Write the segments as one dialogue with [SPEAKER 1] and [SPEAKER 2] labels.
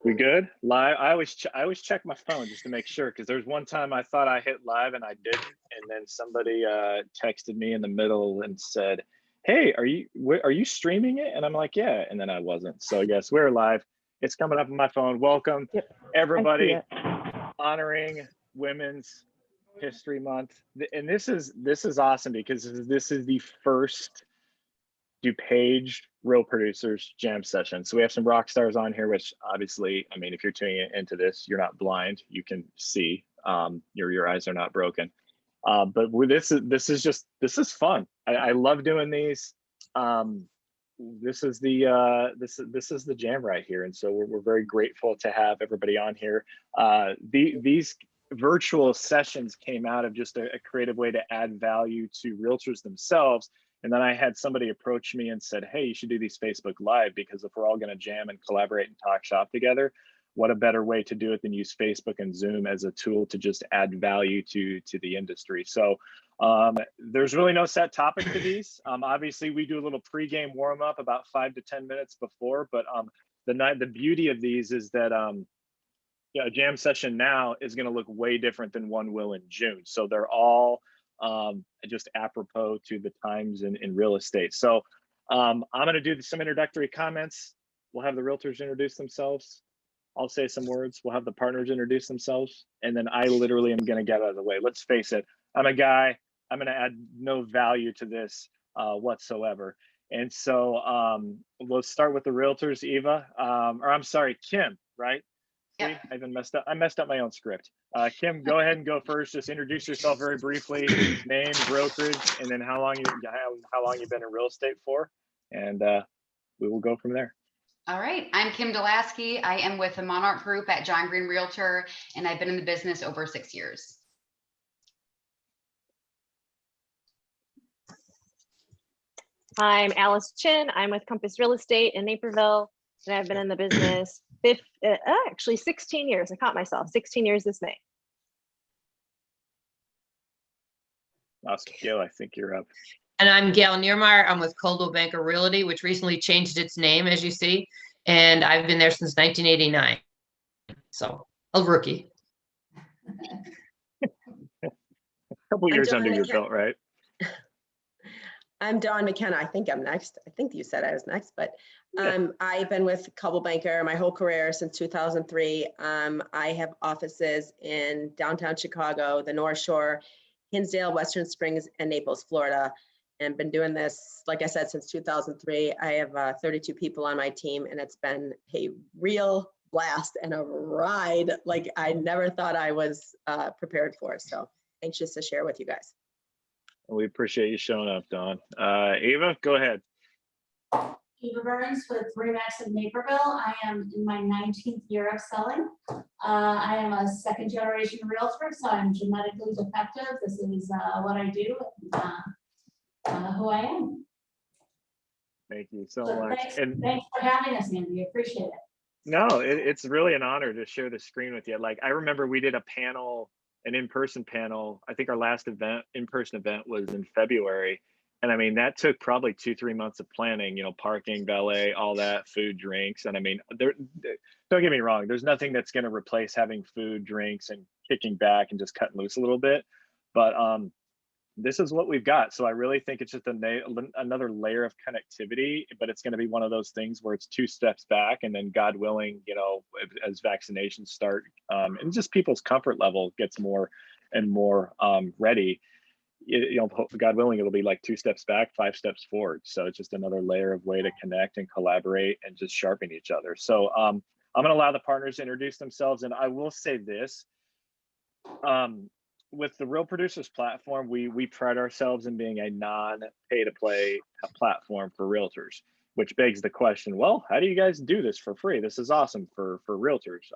[SPEAKER 1] We good? Live? I always check my phone just to make sure, because there's one time I thought I hit live and I didn't, and then somebody texted me in the middle and said, "Hey, are you streaming it?" And I'm like, "Yeah," and then I wasn't. So yes, we're live. It's coming up on my phone. Welcome, everybody, honoring Women's History Month, and this is awesome because this is the first DuPage Real Producers jam session. So we have some rock stars on here, which obviously, I mean, if you're tuning into this, you're not blind, you can see. Your eyes are not broken. But this is fun. I love doing these. This is the jam right here, and so we're very grateful to have everybody on here. These virtual sessions came out of just a creative way to add value to realtors themselves. And then I had somebody approach me and said, "Hey, you should do these Facebook Live, because if we're all going to jam and collaborate and talk shop together, what a better way to do it than use Facebook and Zoom as a tool to just add value to the industry." So there's really no set topic to these. Obviously, we do a little pregame warm up about 5 to 10 minutes before, but the beauty of these is that a jam session now is going to look way different than one will in June. So they're all just apropos to the times in real estate. So I'm going to do some introductory comments. We'll have the realtors introduce themselves. I'll say some words. We'll have the partners introduce themselves. And then I literally am going to get out of the way. Let's face it. I'm a guy. I'm going to add no value to this whatsoever. And so let's start with the realtors, Eva, or I'm sorry, Kim, right? See, I even messed up. I messed up my own script. Kim, go ahead and go first. Just introduce yourself very briefly, name, brokerage, and then how long you've been in real estate for, and we will go from there.
[SPEAKER 2] All right, I'm Kim Dalaski. I am with the Monarch Group at John Green Realtor, and I've been in the business over 6 years.
[SPEAKER 3] I'm Alice Chin. I'm with Compass Real Estate in Naperville, and I've been in the business actually 16 years. I caught myself 16 years this May.
[SPEAKER 1] Awesome. Gail, I think you're up.
[SPEAKER 4] And I'm Gail Niermeyer. I'm with Coldwell Banker Realty, which recently changed its name, as you see. And I've been there since 1989. So a rookie.
[SPEAKER 1] A couple years under your belt, right?
[SPEAKER 5] I'm Dawn McKenna. I think I'm next. I think you said I was next, but I've been with Coldwell Banker my whole career since 2003. I have offices in downtown Chicago, the North Shore, Hinsdale, Western Springs, and Naples, Florida, and been doing this, like I said, since 2003. I have 32 people on my team, and it's been a real blast and a ride like I never thought I was prepared for. So anxious to share with you guys.
[SPEAKER 1] We appreciate you showing up, Dawn. Eva, go ahead.
[SPEAKER 6] Eva Burns with Remax in Naperville. I am in my 19th year of selling. I am a second generation realtor, so I'm genetically defective. This is what I do, who I am.
[SPEAKER 1] Thank you so much.
[SPEAKER 6] Thanks for having us, Andy. Appreciate it.
[SPEAKER 1] No, it's really an honor to share the screen with you. Like, I remember we did a panel, an in-person panel. I think our last in-person event was in February. And I mean, that took probably 2-3 months of planning, parking, valet, all that, food, drinks. And I mean, don't get me wrong, there's nothing that's going to replace having food, drinks, and kicking back and just cutting loose a little bit. But this is what we've got. So I really think it's just another layer of connectivity, but it's going to be one of those things where it's 2 steps back, and then God willing, as vaccinations start, and just people's comfort level gets more and more ready, God willing, it'll be like 2 steps back, 5 steps forward. So it's just another layer of way to connect and collaborate and just sharpen each other. So I'm going to allow the partners to introduce themselves. And I will say this, with the Real Producers platform, we pride ourselves in being a non-pay-to-play platform for realtors, which begs the question, well, how do you guys do this for free? This is awesome for realtors.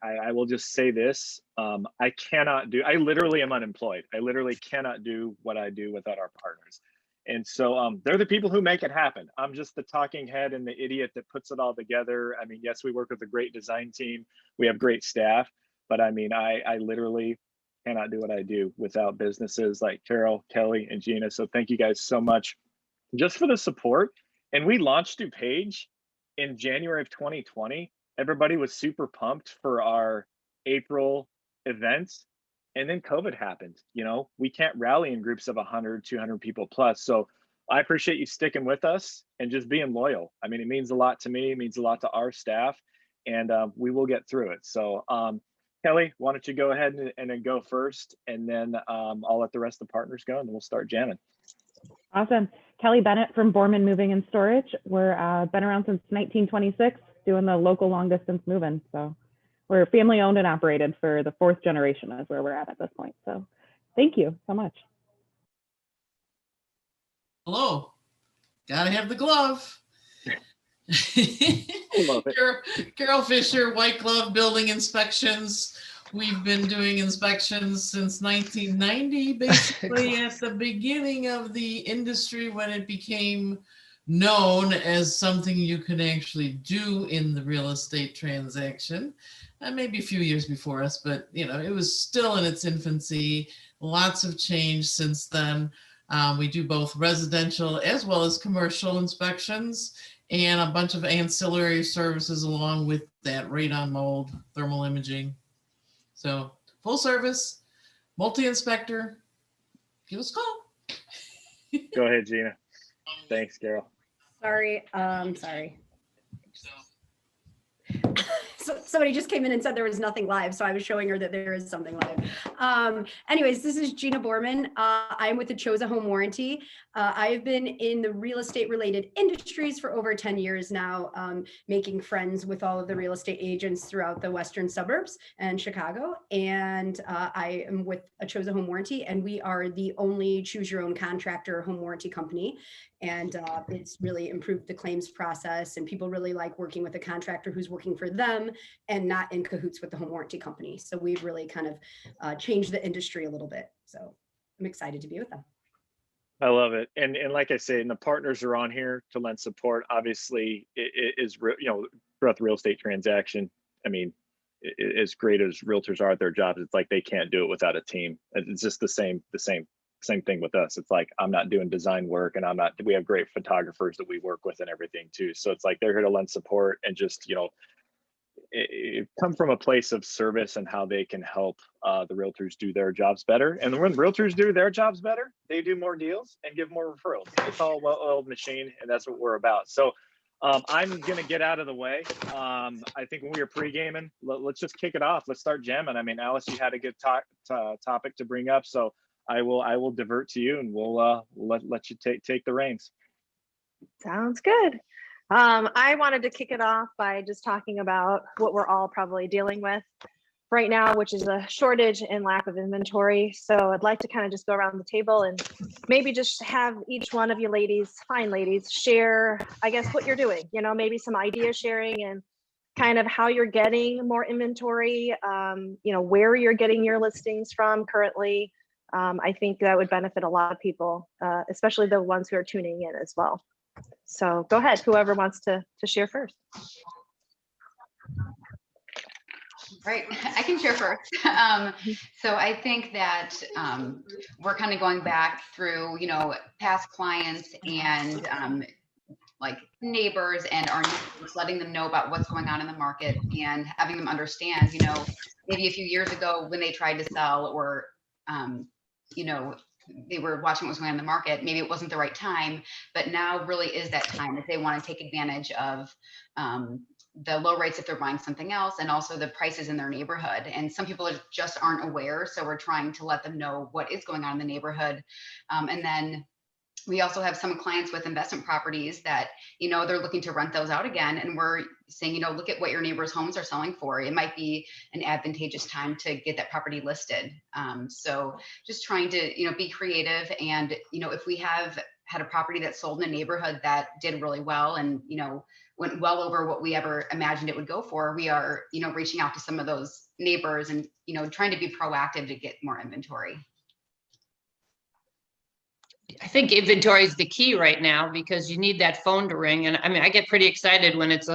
[SPEAKER 1] I will just say this, I literally am unemployed. I literally cannot do what I do without our partners. And so they're the people who make it happen. I'm just the talking head and the idiot that puts it all together. I mean, yes, we work with a great design team. We have great staff, but I mean, I literally cannot do what I do without businesses like Carol, Kelly, and Gina. So thank you guys so much just for the support. And we launched DuPage in January of 2020. everybody was super pumped for our April events. And then COVID happened. You know, we can't rally in groups of 100, 200 people plus. So I appreciate you sticking with us and just being loyal. I mean, it means a lot to me, it means a lot to our staff, and we will get through it. So Kelly, why don't you go ahead and then go first, and then I'll let the rest of the partners go, and then we'll start jamming.
[SPEAKER 7] Awesome. Kelly Bennett from Boerman Moving and Storage. We're been around since 1926, doing the local long distance moving. So we're family owned and operated for the 4th generation is where we're at this point. So thank you so much.
[SPEAKER 8] Hello. Gotta have the glove.
[SPEAKER 1] I love it.
[SPEAKER 8] Carol Fisher, White Glove Building Inspections. We've been doing inspections since 1990, basically at the beginning of the industry when it became known as something you can actually do in the real estate transaction. Maybe a few years before us, but you know, it was still in its infancy. Lots of change since then. We do both residential as well as commercial inspections and a bunch of ancillary services along with that, radon mold, thermal imaging. So full service, multi-inspector, give us a call.
[SPEAKER 1] Go ahead, Gina. Thanks, Carol.
[SPEAKER 9] Sorry, sorry. So somebody just came in and said there was nothing live, so I was showing her that there is something live. Anyways, this is Gina Boarman. I'm with the Ashosa Home Warranty. I've been in the real estate related industries for over 10 years now, making friends with all of the real estate agents throughout the western suburbs and Chicago. And I am with Ashosa Home Warranty, and we are the only choose your own contractor home warranty company. And it's really improved the claims process, and people really like working with a contractor who's working for them and not in cahoots with the home warranty company. So we've really kind of changed the industry a little bit. So I'm excited to be with them.
[SPEAKER 1] I love it. And like I say, and the partners are on here to lend support. Obviously, it is, you know, throughout the real estate transaction. I mean, as great as realtors are at their jobs, it's like they can't do it without a team. It's just the same thing with us. It's like, I'm not doing design work, and we have great photographers that we work with and everything too. So it's like, they're here to lend support and just, you know, it come from a place of service and how they can help the realtors do their jobs better. And when realtors do their jobs better, they do more deals and give more referrals. It's all a well-oiled machine, and that's what we're about. So I'm gonna get out of the way. I think when we were pre-gaming, let's just kick it off. Let's start jamming. I mean, Alice, you had a good topic to bring up, so I will divert to you, and we'll let you take the reins.
[SPEAKER 3] Sounds good. I wanted to kick it off by just talking about what we're all probably dealing with right now, which is a shortage and lack of inventory. So I'd like to kind of just go around the table and maybe just have each one of you ladies, fine ladies, share, I guess, what you're doing, you know, maybe some idea sharing and kind of how you're getting more inventory, you know, where you're getting your listings from currently. I think that would benefit a lot of people, especially the ones who are tuning in as well. So go ahead, whoever wants to share first.
[SPEAKER 2] Right, I can share first. So I think that we're kind of going back through, you know, past clients and like neighbors and our neighbors, letting them know about what's going on in the market and having them understand, you know, maybe a few years ago when they tried to sell or, you know, they were watching what was going on in the market, maybe it wasn't the right time, but now really is that time if they want to take advantage of the low rates if they're buying something else, and also the prices in their neighborhood. And some people just aren't aware, so we're trying to let them know what is going on in the neighborhood. And then we also have some clients with investment properties that, you know, they're looking to rent those out again. And we're saying, you know, look at what your neighbors' homes are selling for. It might be an advantageous time to get that property listed. So just trying to, you know, be creative. And, you know, if we have had a property that sold in a neighborhood that did really well and, you know, went well over what we ever imagined it would go for, we are, you know, reaching out to some of those neighbors and, you know, trying to be proactive to get more inventory.
[SPEAKER 4] I think inventory is the key right now because you need that phone to ring. And I mean, I get pretty excited when it's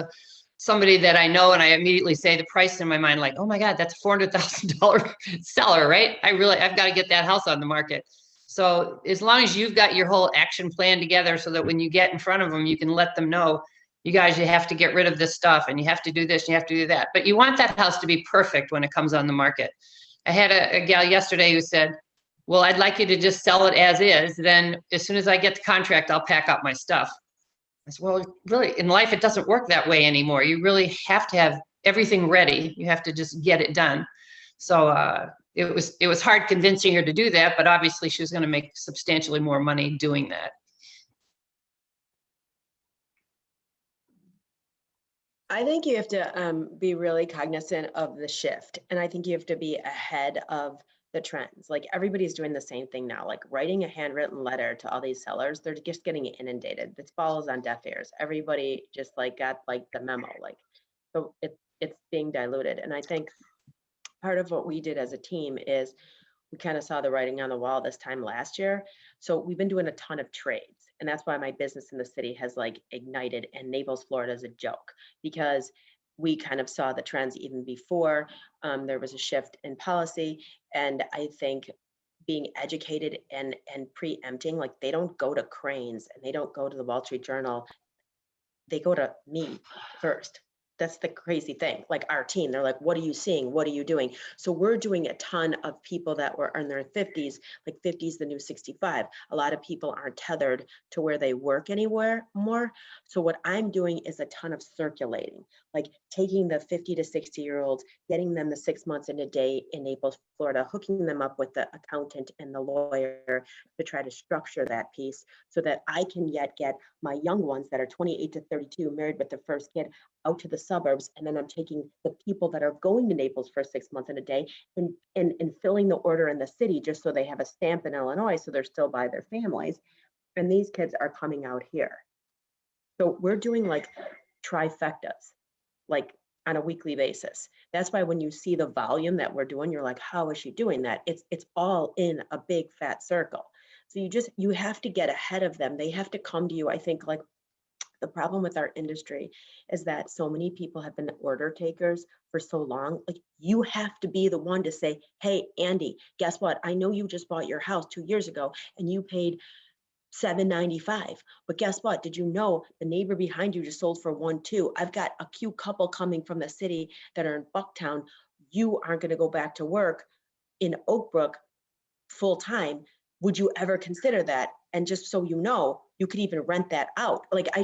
[SPEAKER 4] somebody that I know and I immediately say the price in my mind, like, oh my God, that's a $400,000 seller, right? I've got to get that house on the market. So as long as you've got your whole action plan together so that when you get in front of them, you can let them know, you guys, you have to get rid of this stuff and you have to do this, and you have to do that. But you want that house to be perfect when it comes on the market. I had a gal yesterday who said, well, I'd like you to just sell it as is. Then as soon as I get the contract, I'll pack up my stuff. I said, well, really, in life, it doesn't work that way anymore. You really have to have everything ready. You have to just get it done. So it was hard convincing her to do that, but obviously she was going to make substantially more money doing that.
[SPEAKER 5] I think you have to be really cognizant of the shift. And I think you have to be ahead of the trends. Like everybody's doing the same thing now, like writing a handwritten letter to all these sellers. They're just getting inundated. This falls on deaf ears. Everybody just like got like the memo, like, so it's being diluted. And I think part of what we did as a team is we kind of saw the writing on the wall this time last year. So we've been doing a ton of trades. And that's why my business in the city has like ignited, and Naples, Florida is a joke, because we kind of saw the trends even before there was a shift in policy. And I think being educated and preempting, like they don't go to Cranes and they don't go to the Wall Street Journal. They go to me first. That's the crazy thing. Like our team, they're like, what are you seeing? What are you doing? So we're doing a ton of people that were in their 50s, like 50 is the new 65. A lot of people aren't tethered to where they work anywhere more. So what I'm doing is a ton of circulating, like taking the 50 to 60-year-olds, getting them the 6 months in a day in Naples, Florida, hooking them up with the accountant and the lawyer to try to structure that piece so that I can yet get my young ones that are 28 to 32, married with their first kid, out to the suburbs. And then I'm taking the people that are going to Naples for 6 months in a day and filling the order in the city just so they have a stamp in Illinois, so they're still by their families. And these kids are coming out here. So we're doing like trifectas, like on a weekly basis. That's why when you see the volume that we're doing, you're like, how is she doing that? It's all in a big fat circle. So you have to get ahead of them. They have to come to you. I think like the problem with our industry is that so many people have been order takers for so long. Like you have to be the one to say, hey, Andy, guess what? I know you just bought your house 2 years ago and you paid $795. But guess what? Did you know the neighbor behind you just sold for 1.2? I've got a cute couple coming from the city that are in Bucktown. You aren't going to go back to work in Oak Brook full time. Would you ever consider that? And just so you know, you could even rent that out. Like I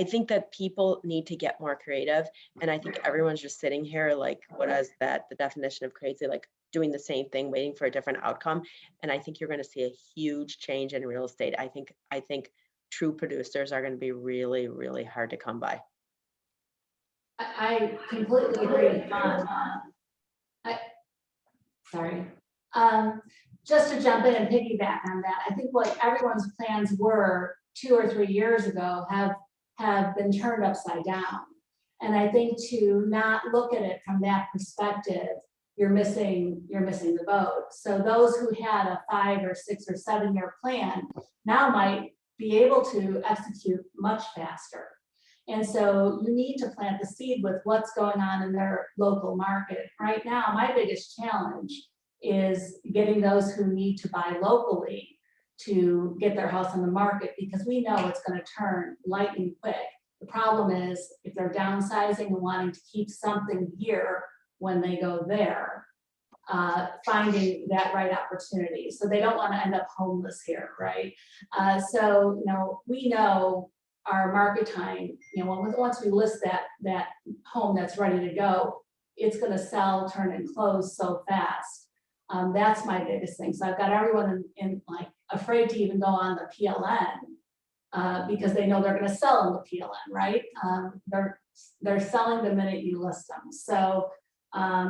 [SPEAKER 5] think that people need to get more creative. And I think everyone's just sitting here like, what is that? The definition of crazy, like doing the same thing, waiting for a different outcome. And I think you're going to see a huge change in real estate. I think true producers are going to be really, really hard to come by.
[SPEAKER 6] I completely agree. Just to jump in and piggyback on that, I think what everyone's plans were 2 or 3 years ago have been turned upside down. And I think to not look at it from that perspective, you're missing the boat. So those who had a 5 or 6 or 7 year plan now might be able to execute much faster. And so you need to plant the seed with what's going on in their local market. Right now, my biggest challenge is getting those who need to buy locally to get their house on the market, because we know it's going to turn lightning quick. The problem is if they're downsizing and wanting to keep something here when they go there, finding that right opportunity. So they don't want to end up homeless here, right? So, we know our market time, once we list that home that's ready to go, it's going to sell, turn and close so fast. That's my biggest thing. So I've got everyone in like afraid to even go on the PLN because they know they're going to sell on the PLN, right? They're selling the minute you list them. So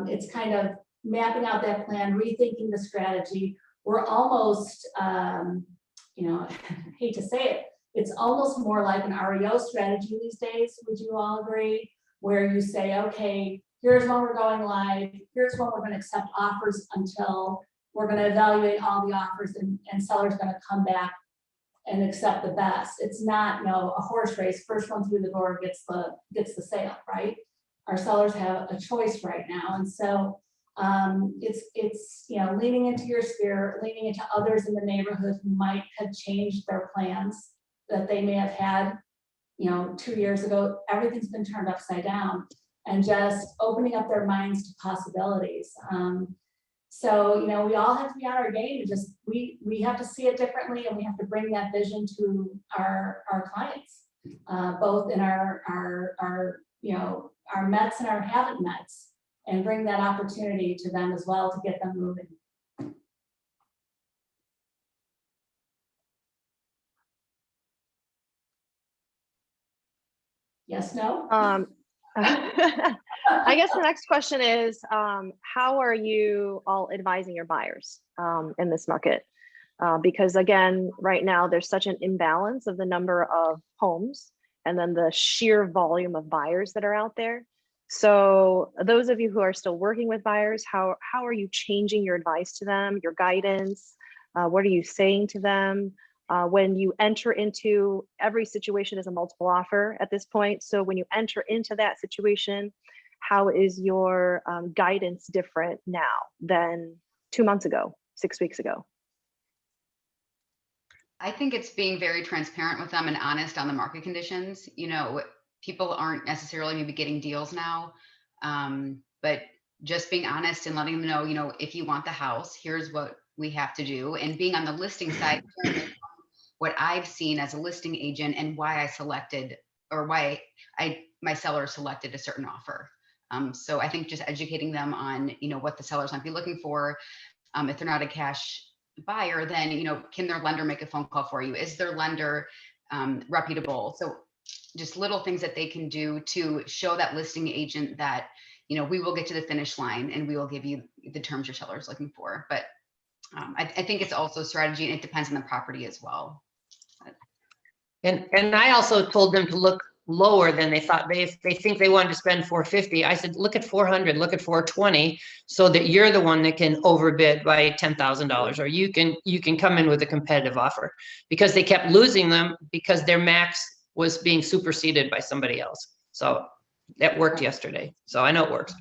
[SPEAKER 6] it's kind of mapping out that plan, rethinking the strategy. We're almost, I hate to say it, it's almost more like an REO strategy these days. Would you all agree? Where you say, okay, here's when we're going live. Here's when we're going to accept offers until we're going to evaluate all the offers and sellers going to come back and accept the best. It's not, a horse race. First one through the door gets the sale, right? Our sellers have a choice right now. And so it's leaning into your sphere, leaning into others in the neighborhood who might have changed their plans that they may have had, 2 years ago, everything's been turned upside down, and just opening up their minds to possibilities. So, we all have to be on our game, and just, we have to see it differently, and we have to bring that vision to our clients, both in our Mets and our haven't Mets, and bring that opportunity to them as well to get them moving. Yes, no?
[SPEAKER 3] I guess the next question is, how are you all advising your buyers in this market? Because again, right now there's such an imbalance of the number of homes and then the sheer volume of buyers that are out there. So those of you who are still working with buyers, how are you changing your advice to them, your guidance? What are you saying to them? When you enter into, every situation is a multiple offer at this point. So when you enter into that situation, how is your guidance different now than 2 months ago, 6 weeks ago?
[SPEAKER 2] I think it's being very transparent with them and honest on the market conditions. People aren't necessarily maybe getting deals now, but just being honest and letting them know, if you want the house, here's what we have to do. And being on the listing side, what I've seen as a listing agent and why I selected, or why my seller selected a certain offer. So I think just educating them on, what the sellers might be looking for. If they're not a cash buyer, then, can their lender make a phone call for you? Is their lender reputable? So just little things that they can do to show that listing agent that, we will get to the finish line and we will give you the terms your seller is looking for. But I think it's also strategy, and it depends on the property as well.
[SPEAKER 4] And I also told them to look lower than they thought. They think they wanted to spend 450. I said, look at 400, look at 420, so that you're the one that can overbid by $10,000, or you can come in with a competitive offer, because they kept losing them because their max was being superseded by somebody else. So that worked yesterday. So I know it works.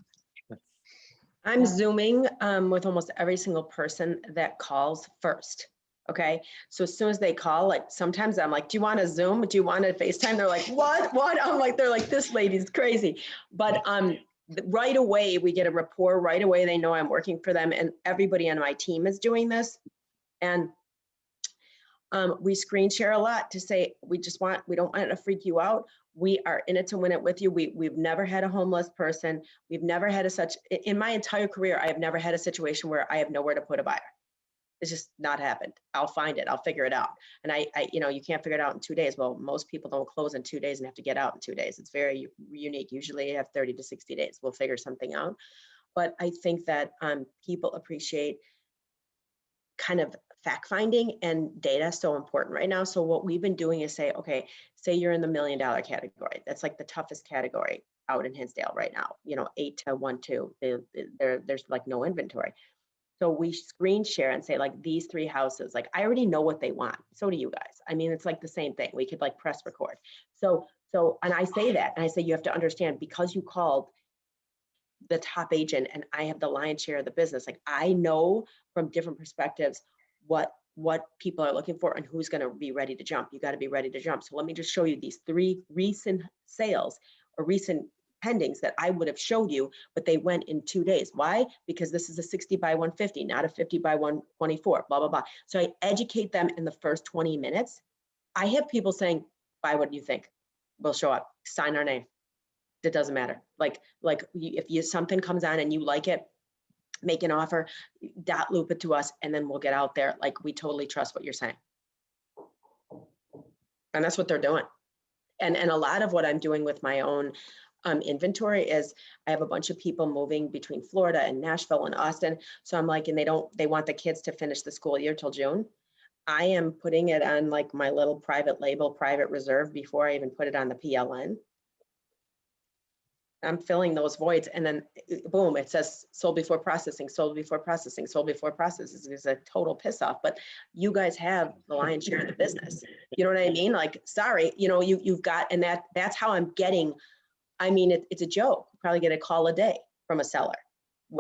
[SPEAKER 5] I'm Zooming with almost every single person that calls first. Okay. So as soon as they call, like sometimes I'm like, do you want to Zoom? Do you want to FaceTime? They're like, what? I'm like, they're like, this lady's crazy. But right away, we get a rapport right away. They know I'm working for them, and everybody on my team is doing this. And we screen share a lot to say, we don't want to freak you out. We are in it to win it with you. We've never had a homeless person. We've never had in my entire career, I have never had a situation where I have nowhere to put a buyer. It's just not happened. I'll find it. I'll figure it out. And you can't figure it out in 2 days. Well, most people don't close in 2 days and have to get out in 2 days. It's very unique. Usually you have 30 to 60 days. We'll figure something out. But I think that people appreciate kind of fact finding, and data is so important right now. So what we've been doing is say, okay, say you're in the $1 million category. That's like the toughest category out in Hinsdale right now, 8 to 1, 2, there's like no inventory. So we screen share and say, like, these 3 houses, like, I already know what they want. So do you guys. I mean, it's like the same thing. We could like press record. So, and I say that, and I say, you have to understand, because you called the top agent and I have the lion's share of the business, like, I know from different perspectives what people are looking for and who's going to be ready to jump. You got to be ready to jump. So let me just show you these 3 recent sales or recent pendings that I would have showed you, but they went in 2 days. Why? Because this is a 60 by 150, not a 50 by 124, blah, blah, blah. So I educate them in the first 20 minutes. I have people saying, buy what you think. We'll show up, sign our name. It doesn't matter. Like if something comes on and you like it, make an offer, dot loop it to us, and then we'll get out there. Like, we totally trust what you're saying. And that's what they're doing. And a lot of what I'm doing with my own inventory is, I have a bunch of people moving between Florida and Nashville and Austin. So I'm like, and they want the kids to finish the school year till June. I am putting it on like my little private label, private reserve, before I even put it on the PLN. I'm filling those voids, and then boom, it says sold before processing, sold before processing, sold before processing. It's a total piss off, but you guys have the lion's share of the business. You know what I mean? Like, sorry, you've got, and that's how I'm getting. I mean, it's a joke. Probably get a call a day from a seller.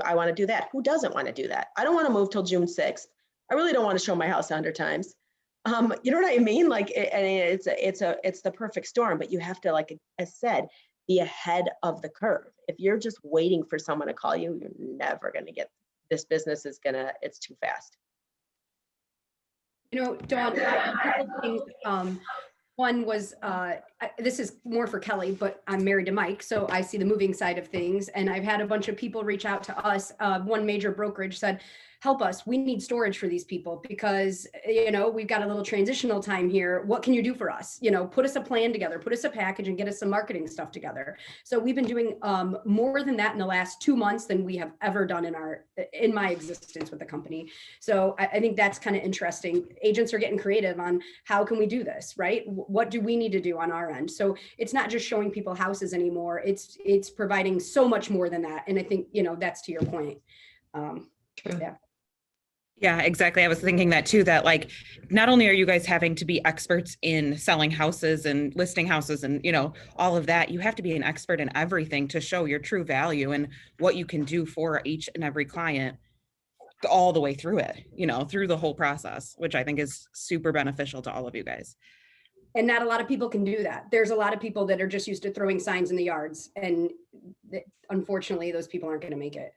[SPEAKER 5] I want to do that. Who doesn't want to do that? I don't want to move till June 6th. I really don't want to show my house 100 times. You know what I mean? Like, and it's the perfect storm, but you have to, like I said, be ahead of the curve. If you're just waiting for someone to call you, you're never going to get, this business is it's too fast.
[SPEAKER 9] You know, Dawn, a couple of things. One was, this is more for Kelly, but I'm married to Mike, so I see the moving side of things. And I've had a bunch of people reach out to us. One major brokerage said, help us, we need storage for these people because, you know, we've got a little transitional time here. What can you do for us? You know, put us a plan together, put us a package and get us some marketing stuff together. So we've been doing more than that in the last 2 months than we have ever done in my existence with the company. So I think that's kind of interesting. Agents are getting creative on how can we do this, right? What do we need to do on our end? So it's not just showing people houses anymore. It's providing so much more than that. And I think, you know, that's to your point. Yeah.
[SPEAKER 10] Yeah, exactly. I was thinking that too, that like, not only are you guys having to be experts in selling houses and listing houses and, you know, all of that, you have to be an expert in everything to show your true value and what you can do for each and every client all the way through it, you know, through the whole process, which I think is super beneficial to all of you guys.
[SPEAKER 9] And not a lot of people can do that. There's a lot of people that are just used to throwing signs in the yards. And unfortunately, those people aren't going to make it.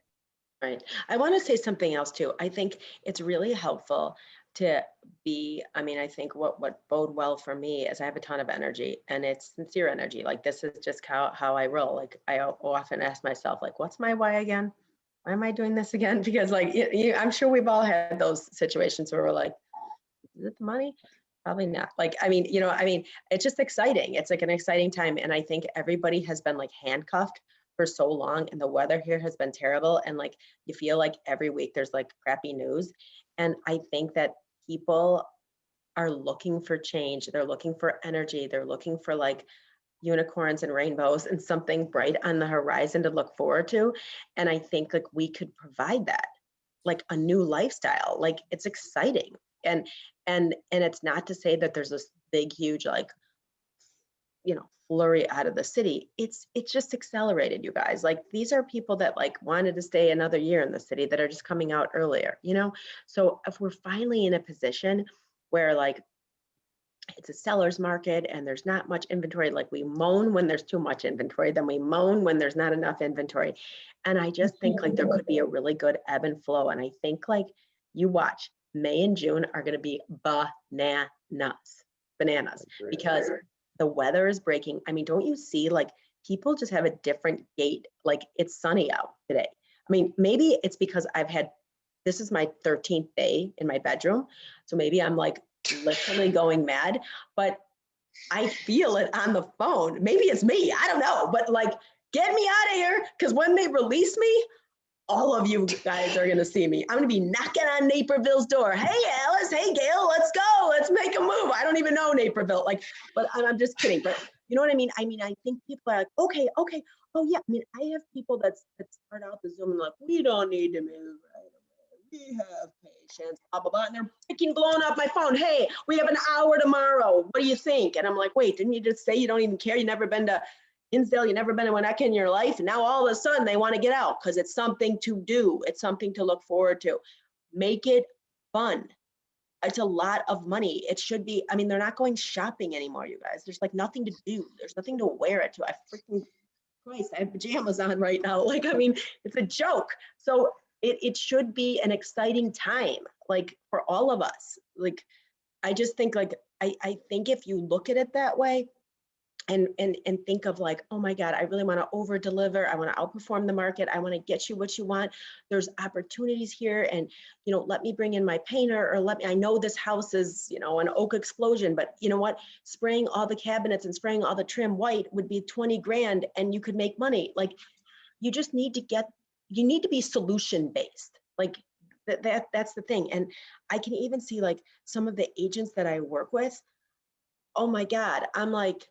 [SPEAKER 5] Right. I want to say something else too. I think it's really helpful to be, I mean, I think what bode well for me is I have a ton of energy and it's sincere energy. Like this is just how I roll. Like I often ask myself, like, what's my why again? Why am I doing this again? Because like, I'm sure we've all had those situations where we're like, is it the money? Probably not. Like, I mean, you know, I mean, it's just exciting. It's like an exciting time. And I think everybody has been like handcuffed for so long and the weather here has been terrible. And like, you feel like every week there's like crappy news. And I think that people are looking for change. They're looking for energy. They're looking for like unicorns and rainbows and something bright on the horizon to look forward to. And I think like we could provide that, like a new lifestyle. Like it's exciting. And it's not to say that there's this big, huge, like, you know, flurry out of the city. It's just accelerated, you guys. Like these are people that like wanted to stay another year in the city that are just coming out earlier, you know? So if we're finally in a position where like it's a seller's market and there's not much inventory, like we moan when there's too much inventory, then we moan when there's not enough inventory. And I just think like there could be a really good ebb and flow. And I think like you watch, May and June are going to be bananas because the weather is breaking. I mean, don't you see like people just have a different gait? Like it's sunny out today. I mean, maybe it's because this is my 13th day in my bedroom. So maybe I'm like literally going mad, but I feel it on the phone. Maybe it's me, I don't know, but like, get me out of here. Because when they release me, all of you guys are going to see me. I'm going to be knocking on Naperville's door. Hey, Alice. Hey, Gail, let's go. Let's make a move. I don't even know Naperville. Like, but I'm just kidding. But you know what I mean? I mean, I think people are like, okay. Oh yeah. I mean, I have people that start out the Zoom and like, we don't need to move right away. We have patience, blah, blah, blah. And they're blowing up my phone. Hey, we have an hour tomorrow. What do you think? And I'm like, wait, didn't you just say you don't even care? You never been to Hinsdale, you never been to Winnetka in your life, and now all of a sudden they want to get out because it's something to do. It's something to look forward to. Make it fun. It's a lot of money. It should be. I mean, they're not going shopping anymore, you guys. There's like nothing to do. There's nothing to wear it to. I freaking Christ, I have pajamas on right now. Like, I mean, it's a joke. So it should be an exciting time, like for all of us. Like, I just think like I think if you look at it that way. And think of like, oh my God, I really want to over deliver. I want to outperform the market. I want to get you what you want. There's opportunities here. And, you know, let me bring in my painter or I know this house is, you know, an oak explosion, but you know what? Spraying all the cabinets and spraying all the trim white would be 20 grand and you could make money. Like you just need to be solution based. Like that's the thing. And I can even see like some of the agents that I work with. Oh my God. I'm like,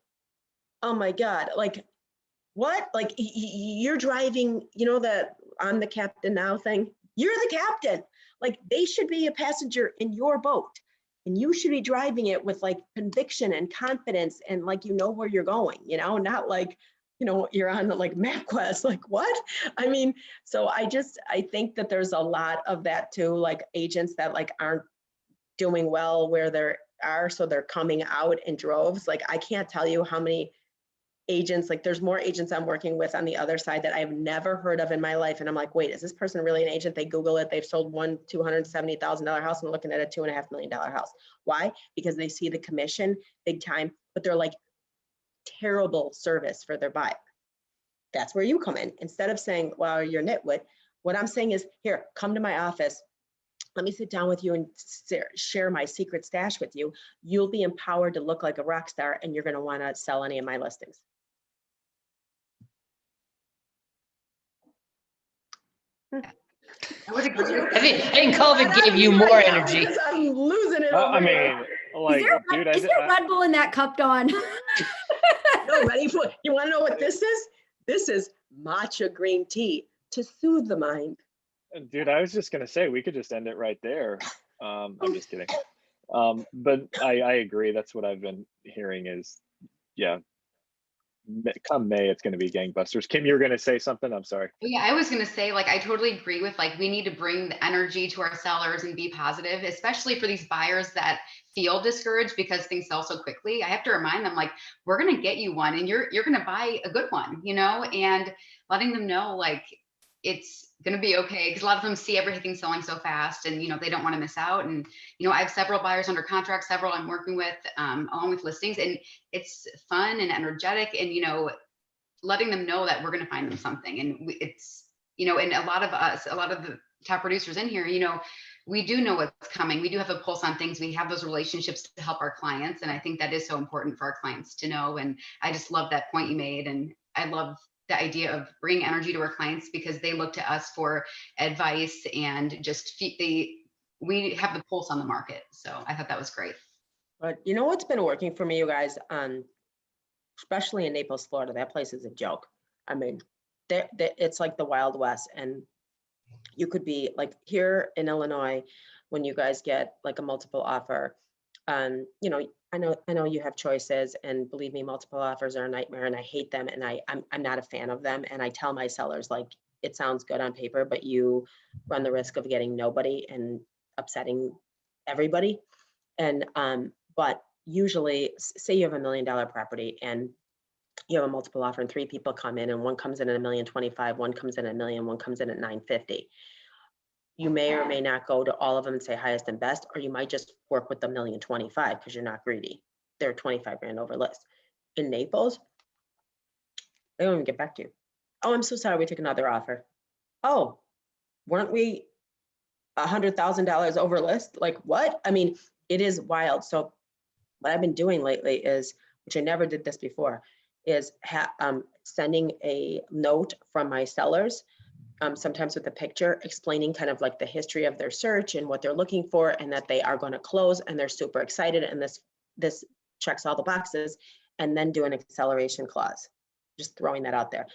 [SPEAKER 5] oh my God, like what? Like you're driving, you know, that I'm the captain now thing. You're the captain. Like they should be a passenger in your boat and you should be driving it with like conviction and confidence and like, you know where you're going, you know, not like, you know, you're on the like MapQuest, like what? I mean, so I think that there's a lot of that too, like agents that like aren't doing well where they're are. So they're coming out in droves. Like, I can't tell you how many agents, like there's more agents I'm working with on the other side that I've never heard of in my life. And I'm like, wait, is this person really an agent? They Google it. They've sold one $270,000 house and looking at a $2.5 million house. Why? Because they see the commission big time, but they're like terrible service for their buyer. That's where you come in. Instead of saying, well, you're nitwit, what I'm saying is, here, come to my office. Let me sit down with you and share my secret stash with you. You'll be empowered to look like a rock star, and you're going to want to sell any of my listings.
[SPEAKER 2] I would agree.
[SPEAKER 4] I think COVID gave you more energy.
[SPEAKER 5] I'm losing it.
[SPEAKER 1] I
[SPEAKER 5] over
[SPEAKER 1] mean,
[SPEAKER 5] here.
[SPEAKER 1] like, dude,
[SPEAKER 9] Is there Red Bull in that cup, Dawn?
[SPEAKER 5] No, ready for, you want to know what this is? This is matcha green tea to soothe the mind.
[SPEAKER 1] dude, I was just gonna say we could just end it right there. I'm just kidding. But I agree. That's what I've been hearing is, yeah, come May, it's going to be gangbusters. Kim, you were going to say something? I'm sorry.
[SPEAKER 2] Yeah, I was going to say, like, I totally agree with, like, we need to bring the energy to our sellers and be positive, especially for these buyers that feel discouraged because things sell so quickly. I have to remind them, like, we're going to get you one and you're going to buy a good one, you know, and letting them know, like, it's going to be okay. Because a lot of them see everything selling so fast and, you know, they don't want to miss out. And, you know, I have several buyers under contract, several I'm working with, along with listings, and it's fun and energetic, and, you know, letting them know that we're going to find them something. And it's, you know, and a lot of us, a lot of the top producers in here, you know, we do know what's coming. We do have a pulse on things. We have those relationships to help our clients. And I think that is so important for our clients to know. And I just love that point you made. And I love the idea of bringing energy to our clients because they look to us for advice and just we have the pulse on the market. So I thought that was great.
[SPEAKER 5] But you know what's been working for me, you guys, especially in Naples, Florida, that place is a joke. I mean, it's like the Wild West, and you could be like here in Illinois, when you guys get like a multiple offer, you know, I know you have choices, and believe me, multiple offers are a nightmare, and I hate them, and I'm not a fan of them. And I tell my sellers, like, it sounds good on paper, but you run the risk of getting nobody and upsetting everybody. And but usually, say you have $1 million property and you have a multiple offer, and 3 people come in, and one comes in at $1,025,000, one comes in at $1 million, one comes in at $950,000. You may or may not go to all of them and say highest and best, or you might just work with the $1,025,000 because you're not greedy. They're 25 grand over list. In Naples, they don't even get back to you. Oh, I'm so sorry, we took another offer. Oh, weren't we $100,000 over list? Like, what? I mean, it is wild. So what I've been doing lately is, which I never did this before, is sending a note from my sellers, sometimes with a picture explaining kind of like the history of their search and what they're looking for, and that they are going to close and they're super excited, and this checks all the boxes, and then do an acceleration clause. Just throwing that out there.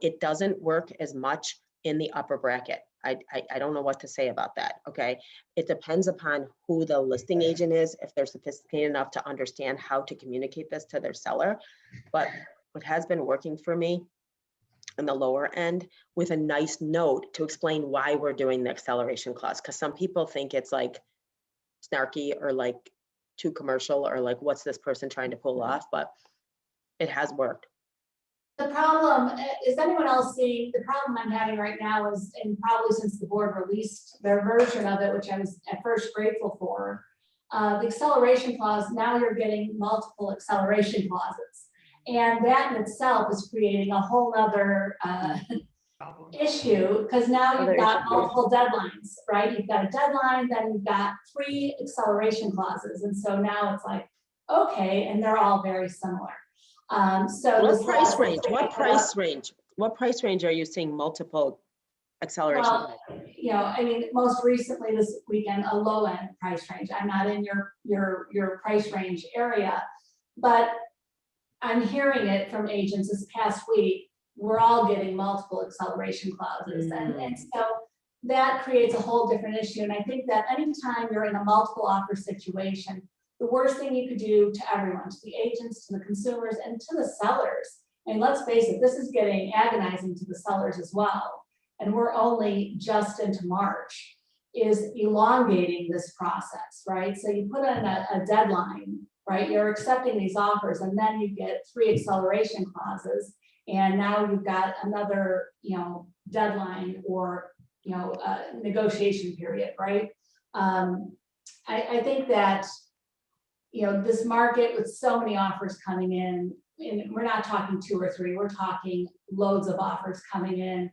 [SPEAKER 5] It doesn't work as much in the upper bracket. I don't know what to say about that. Okay. It depends upon who the listing agent is, if they're sophisticated enough to understand how to communicate this to their seller. But what has been working for me in the lower end, with a nice note to explain why we're doing the acceleration clause. Because some people think it's like snarky or like too commercial, or like, what's this person trying to pull off? But it has worked.
[SPEAKER 6] The problem, is anyone else seeing, the problem I'm having right now is, and probably since the board released their version of it, which I was at first grateful for, the acceleration clause, now you're getting multiple acceleration clauses. And that in itself is creating a whole other issue, because now you've got multiple deadlines, right? You've got a deadline, then you've got 3 acceleration clauses. And so now it's like, okay, and they're all very similar. So
[SPEAKER 5] what price range? What price range are you seeing multiple acceleration?
[SPEAKER 6] Well, you know, I mean, most recently this weekend, a low end price range. I'm not in your price range area, but I'm hearing it from agents this past week. We're all getting multiple acceleration clauses, and so that creates a whole different issue. And I think that anytime you're in a multiple offer situation, the worst thing you could do to everyone, to the agents, to the consumers, and to the sellers, and let's face it, this is getting agonizing to the sellers as well. And we're only just into March. is elongating this process, right? So you put in a deadline, right? You're accepting these offers, and then you get 3 acceleration clauses, and now you've got another, deadline or, negotiation period, right? I think that, this market with so many offers coming in, and we're not talking 2 or 3, we're talking loads of offers coming in.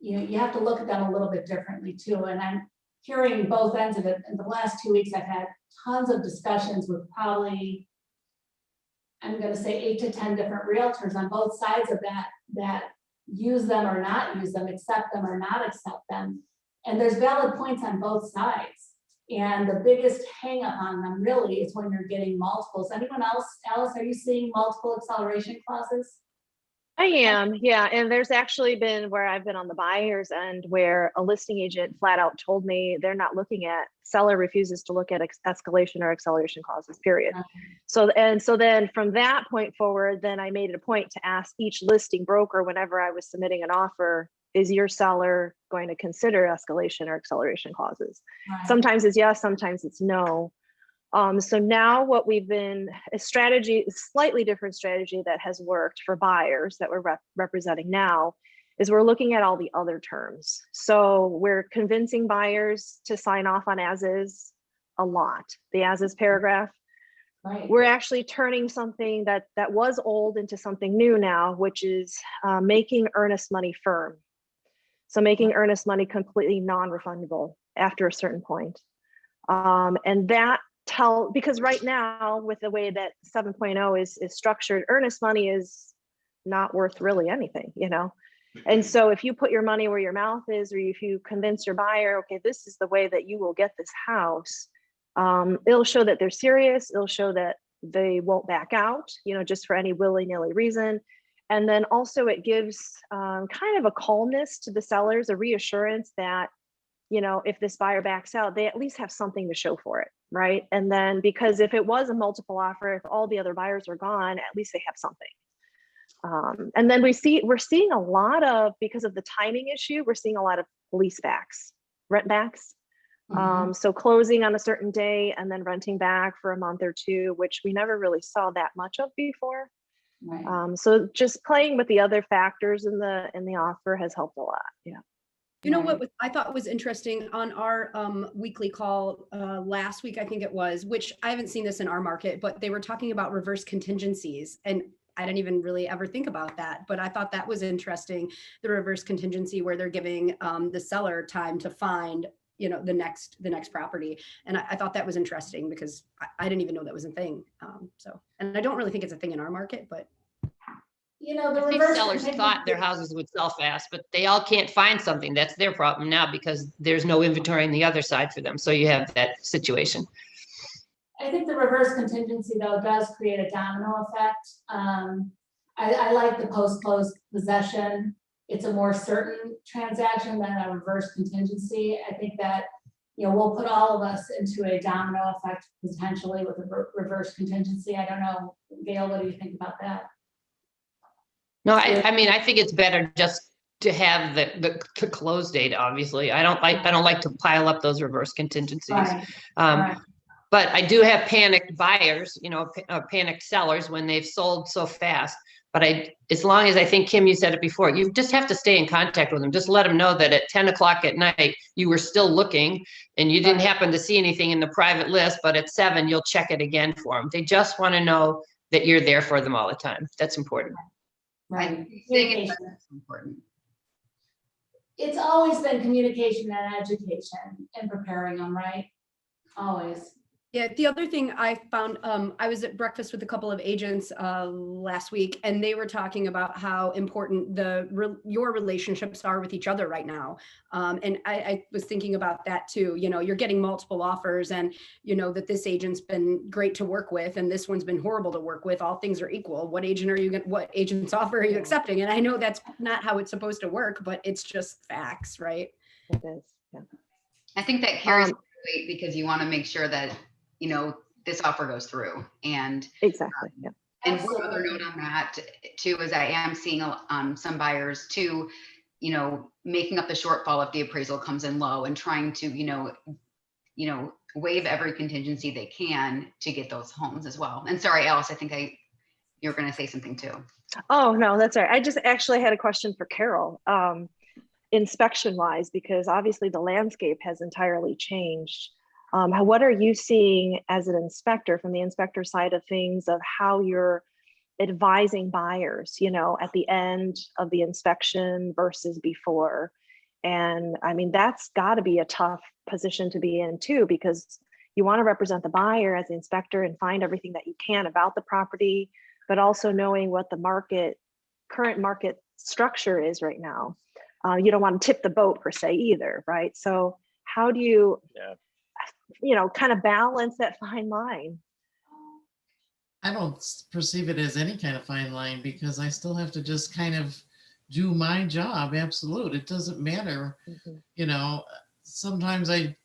[SPEAKER 6] You have to look at them a little bit differently too. And I'm hearing both ends of it. In the last 2 weeks, I've had tons of discussions with probably, I'm going to say 8 to 10 different realtors on both sides of that use them or not use them, accept them or not accept them. And there's valid points on both sides. And the biggest hang up on them really is when you're getting multiples. Anyone else? Alice, are you seeing multiple acceleration clauses?
[SPEAKER 3] I am, yeah. And there's actually been where I've been on the buyer's end where a listing agent flat out told me they're not looking at, seller refuses to look at escalation or acceleration clauses, period. So then from that point forward, then I made it a point to ask each listing broker whenever I was submitting an offer, is your seller going to consider escalation or acceleration clauses?
[SPEAKER 6] Right.
[SPEAKER 3] Sometimes it's yes, sometimes it's no. So now what we've been, a slightly different strategy that has worked for buyers that we're representing now is we're looking at all the other terms. So we're convincing buyers to sign off on as is a lot, the as is paragraph.
[SPEAKER 6] Right.
[SPEAKER 3] We're actually turning something that was old into something new now, which is making earnest money firm. So making earnest money completely non-refundable after a certain point. And that because right now with the way that 7.0 is structured, earnest money is not worth really anything, And so if you put your money where your mouth is, or if you convince your buyer, okay, this is the way that you will get this house, it'll show that they're serious. It'll show that they won't back out, just for any willy-nilly reason. And then also it gives kind of a calmness to the sellers, a reassurance that, if this buyer backs out, they at least have something to show for it, right? And then because if it was a multiple offer, if all the other buyers are gone, at least they have something. And then we're seeing a lot of, because of the timing issue, we're seeing a lot of lease backs, rent backs. So closing on a certain day and then renting back for a month or two, which we never really saw that much of before.
[SPEAKER 6] Right.
[SPEAKER 3] So just playing with the other factors in the offer has helped a lot. Yeah.
[SPEAKER 9] You know what I thought was interesting on our weekly call last week, I think it was, which I haven't seen this in our market, but they were talking about reverse contingencies. And I didn't even really ever think about that, but I thought that was interesting. The reverse contingency where they're giving the seller time to find, the next property. And I thought that was interesting because I didn't even know that was a thing. And I don't really think it's a thing in our market, but.
[SPEAKER 6] The
[SPEAKER 4] I think
[SPEAKER 6] reverse
[SPEAKER 4] sellers thought their houses would sell fast, but they all can't find something. That's their problem now because there's no inventory on the other side for them. So you have that situation.
[SPEAKER 6] I think the reverse contingency though does create a domino effect. I like the post-close possession. It's a more certain transaction than a reverse contingency. I think that, we'll put all of us into a domino effect potentially with a reverse contingency. I don't know, Gail, what do you think about that?
[SPEAKER 4] No, I mean, I think it's better just to have the close date, obviously. I don't like to pile up those reverse contingencies.
[SPEAKER 6] Right.
[SPEAKER 4] But I do have panicked buyers, panicked sellers when they've sold so fast. But as long as I think, Kim, you said it before, you just have to stay in contact with them. Just let them know that at 10 o'clock at night, you were still looking and you didn't happen to see anything in the private list, but at 7, you'll check it again for them. They just want to know that you're there for them all the time. That's important.
[SPEAKER 6] Right.
[SPEAKER 2] Communication is important.
[SPEAKER 6] It's always been communication and education and preparing them, right? Always.
[SPEAKER 9] Yeah, the other thing I found, I was at breakfast with a couple of agents last week, and they were talking about how important your relationships are with each other right now. And I was thinking about that too. You're getting multiple offers, and that this agent's been great to work with, and this one's been horrible to work with. All things are equal. What agent's offer are you accepting? And I know that's not how it's supposed to work, but it's just facts, right?
[SPEAKER 3] It is. Yeah.
[SPEAKER 2] I think that carries weight because you want to make sure that this offer goes through. And
[SPEAKER 3] exactly. Yeah.
[SPEAKER 2] And one other note on that too is I am seeing some buyers too making up the shortfall if the appraisal comes in low and trying to, waive every contingency they can to get those homes as well. And sorry, Alice, I think you're going to say something too.
[SPEAKER 3] Oh, no, that's all right. I just actually had a question for Carol, inspection wise, because obviously the landscape has entirely changed. What are you seeing as an inspector from the inspector side of things of how you're advising buyers, at the end of the inspection versus before? And I mean, that's got to be a tough position to be in too, because you want to represent the buyer as the inspector and find everything that you can about the property, but also knowing what the current market structure is right now. You don't want to tip the boat per se either, right? So how do you, kind of balance that fine line?
[SPEAKER 8] I don't perceive it as any kind of fine line, because I still have to just kind of do my job. Absolute. It doesn't matter. Sometimes I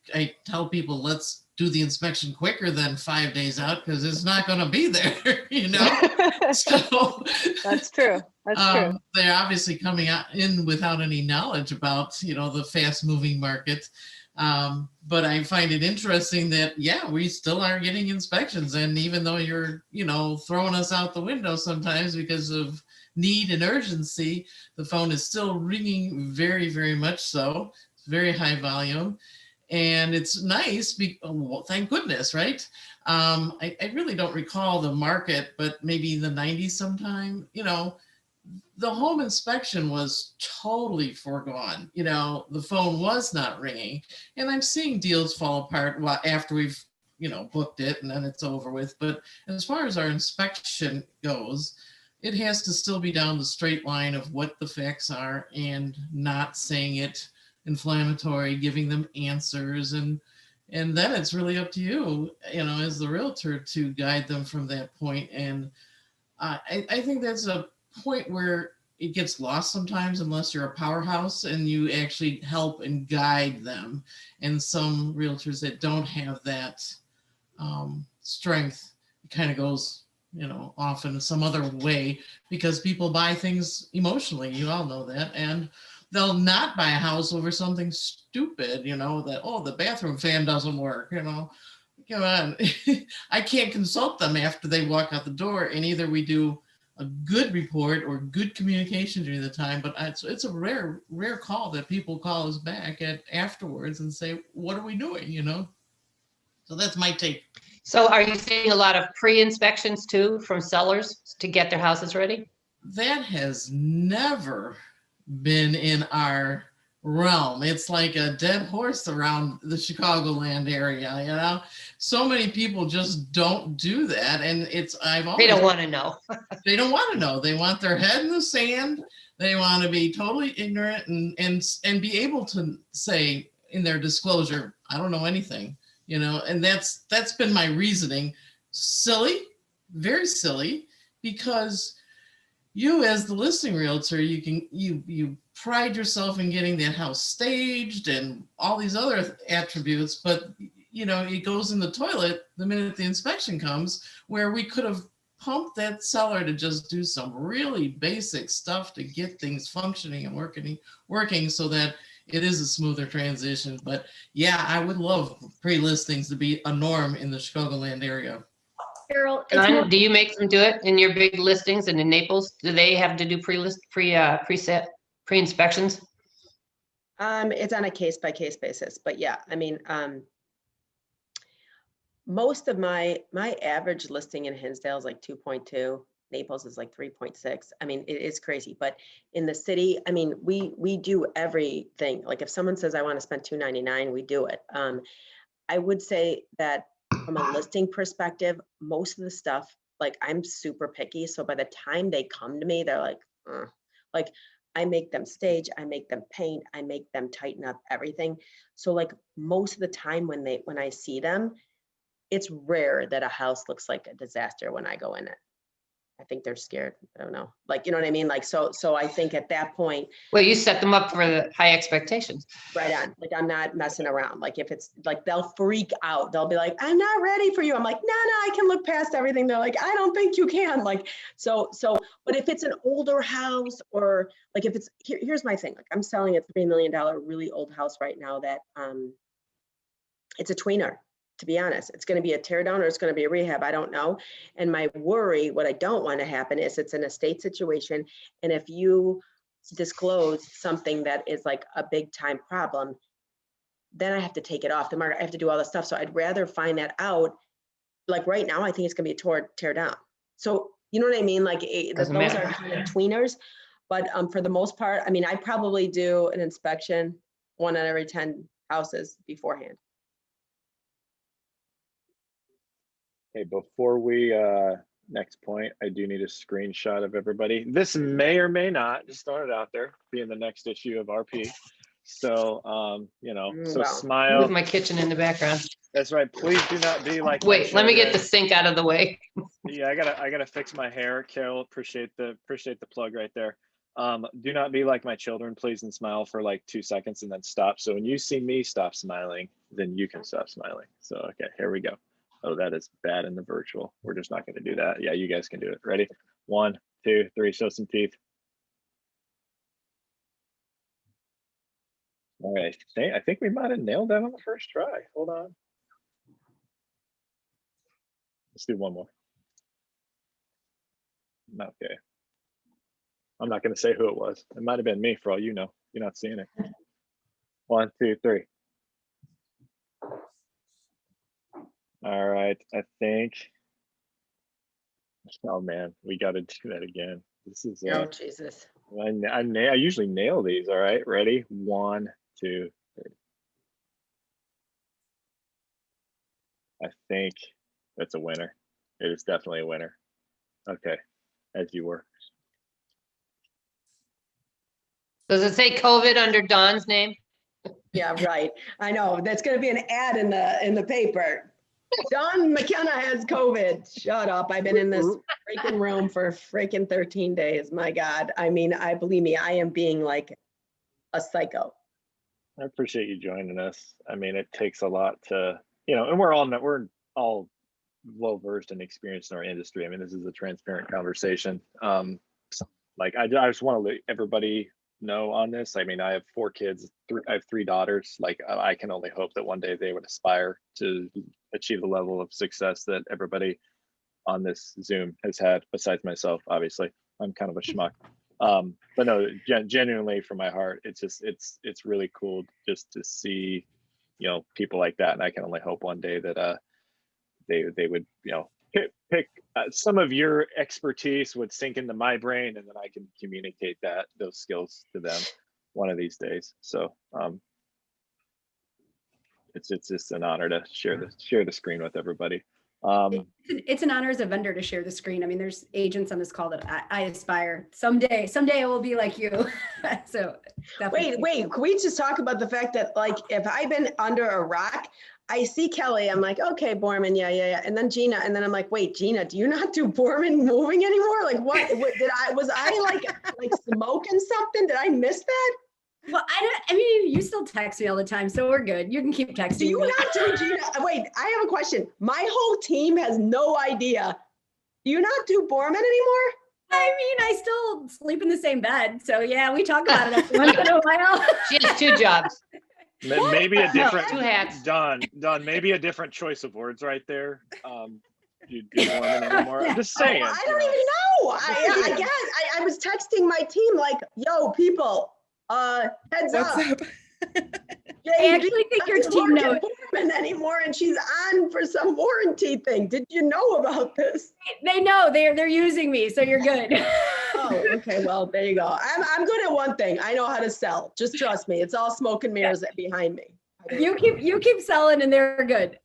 [SPEAKER 8] tell people, let's do the inspection quicker than 5 days out, because it's not going to be there, So
[SPEAKER 3] That's true. That's true.
[SPEAKER 8] They're obviously coming in without any knowledge about, the fast moving market. But I find it interesting that, we still are getting inspections. And even though you're, throwing us out the window sometimes because of need and urgency, the phone is still ringing very, very much so. It's very high volume. And it's nice, thank goodness, right? I really don't recall the market, but maybe in the 90s sometime, the home inspection was totally foregone. The phone was not ringing. And I'm seeing deals fall apart after we've, booked it and then it's over with. But as far as our inspection goes, it has to still be down the straight line of what the facts are and not saying it inflammatory, giving them answers. And then it's really up to you, as the realtor, to guide them from that point. And I think that's a point where it gets lost sometimes unless you're a powerhouse and you actually help and guide them. And some realtors that don't have that strength, it kind of goes, off in some other way, because people buy things emotionally. You all know that. And they'll not buy a house over something stupid, that, oh, the bathroom fan doesn't work, come on. I can't consult them after they walk out the door, and either we do a good report or good communication during the time, but it's a rare call that people call us back afterwards and say, what are we doing, So that's my take.
[SPEAKER 4] So are you seeing a lot of pre-inspections too from sellers to get their houses ready?
[SPEAKER 8] That has never been in our realm. It's like a dead horse around the Chicagoland area, So many people just don't do that. And they
[SPEAKER 4] don't want to know.
[SPEAKER 8] They don't want to know. They want their head in the sand. They want to be totally ignorant and be able to say in their disclosure, I don't know anything, and that's been my reasoning. Silly, very silly, because you as the listing realtor, you pride yourself in getting that house staged and all these other attributes, but it goes in the toilet the minute the inspection comes, where we could have pumped that seller to just do some really basic stuff to get things functioning and working so that it is a smoother transition. But I would love pre-listings to be a norm in the Chicagoland area.
[SPEAKER 9] Carol,
[SPEAKER 4] Do you make them do it in your big listings and in Naples? Do they have to do pre-inspections?
[SPEAKER 5] It's on a case-by-case basis, but most of my average listing in Hinsdale is like 2.2. Naples is like 3.6. I mean, it is crazy, but in the city, we do everything. Like if someone says, I want to spend $299, we do it. I would say that from a listing perspective, most of the stuff, like I'm super picky. So by the time they come to me, they're like I make them stage, I make them paint, I make them tighten up everything. So like most of the time when I see them, it's rare that a house looks like a disaster when I go in it. I think they're scared. I don't know. Like, you know what I mean? Like, so I think at that point,
[SPEAKER 4] Well, you set them up for the high expectations.
[SPEAKER 5] right on, like, I'm not messing around. Like, if it's like, they'll freak out. They'll be like, I'm not ready for you. I'm like, no, I can look past everything. They're like, I don't think you can. Like, so, but if it's an older house, or like, if it's, here's my thing. Like, I'm selling a $3 million really old house right now that, it's a tweener. To be honest, it's going to be a tear down or it's going to be a rehab. I don't know. And my worry, what I don't want to happen is it's an estate situation. And if you disclose something that is like a big time problem, then I have to take it off the market. I have to do all this stuff. So I'd rather find that out. Like right now, I think it's going to be a tear down. So, you know what I mean? Like those
[SPEAKER 4] Doesn't
[SPEAKER 5] are
[SPEAKER 4] matter.
[SPEAKER 5] kind of tweeners. But for the most part, I mean, I probably do an inspection 1 out of every 10 houses beforehand.
[SPEAKER 1] Okay, before we, next point, I do need a screenshot of everybody. This may or may not, just throwing it out there, be in the next issue of RP. So, you know, so
[SPEAKER 5] Wow.
[SPEAKER 1] smile.
[SPEAKER 4] Move my kitchen in the background.
[SPEAKER 1] That's right. Please do not be like. my
[SPEAKER 4] Wait, let me get the
[SPEAKER 1] children.
[SPEAKER 4] sink out of the way.
[SPEAKER 1] Yeah, I gotta fix my hair. Carol, appreciate the plug right there. Do not be like my children, please, and smile for like 2 seconds and then stop. So when you see me stop smiling, then you can stop smiling. So, okay, here we go. Oh, that is bad in the virtual. We're just not going to do that. Yeah, you guys can do it. Ready? 1, 2, 3, show some teeth. All right, I think we might have nailed that on the first try. Hold on. Let's do one more. Okay. I'm not going to say who it was. It might have been me for all you know. You're not seeing it. 1, 2, 3. All right, I think. Oh man, we got to do that again. This is.
[SPEAKER 5] Oh, Jesus.
[SPEAKER 1] I usually nail these. All right, ready? 1, 2, 3. I think that's a winner. It is definitely a winner. Okay, as you were.
[SPEAKER 4] Does it say COVID under Don's name?
[SPEAKER 5] Yeah, right. I know. That's going to be an ad in the paper. Don McKenna has COVID. Shut up. I've been in this freaking room for freaking 13 days. My God. I mean, believe me, I am being like a psycho.
[SPEAKER 1] I appreciate you joining us. I mean, it takes a lot to, you know, and we're all well versed and experienced in our industry. I mean, this is a transparent conversation. Like I just want to let everybody know on this. I mean, I have 4 kids. I have 3 daughters. Like I can only hope that one day they would aspire to achieve the level of success that everybody on this Zoom has had, besides myself. Obviously, I'm kind of a schmuck. But no, genuinely from my heart, it's just it's really cool just to see, you know, people like that. And I can only hope one day that they would, you know, pick some of your expertise would sink into my brain, and then I can communicate those skills to them one of these days. So it's just an honor to share the screen with everybody.
[SPEAKER 9] It's an honor as a vendor to share the screen. I mean, there's agents on this call that I aspire someday I will be like you. So definitely.
[SPEAKER 5] Wait, can we just talk about the fact that, like, if I've been under a rock, I see Kelly, I'm like, okay, Boerman, yeah. And then Gina, and then I'm like, wait, Gina, do you not do Boerman moving anymore? Like, what was I like smoking something? Did I miss that?
[SPEAKER 9] Well, I mean, you still text me all the time, so we're good. You can keep texting
[SPEAKER 5] Do you
[SPEAKER 9] me.
[SPEAKER 5] not do Gina? Wait, I have a question. My whole team has no idea. Do you not do Boerman anymore?
[SPEAKER 9] I mean, I still sleep in the same bed. So yeah, we talk about it every once in a while.
[SPEAKER 4] She has 2 jobs.
[SPEAKER 1] Maybe a different
[SPEAKER 4] 2 hats.
[SPEAKER 1] Don, maybe a different choice of words right there. You do Borman anymore. I'm just saying.
[SPEAKER 5] I don't even know. I guess I was texting my team like, yo, people, heads up.
[SPEAKER 9] I actually think your team knows.
[SPEAKER 5] Boerman anymore, and she's on for some warranty thing. Did you know about this?
[SPEAKER 9] They know they're using me, so you're good.
[SPEAKER 5] Oh, okay. Well, there you go. I'm good at one thing. I know how to sell. Just trust me. It's all smoke and mirrors behind me.
[SPEAKER 9] You keep selling, and they're good.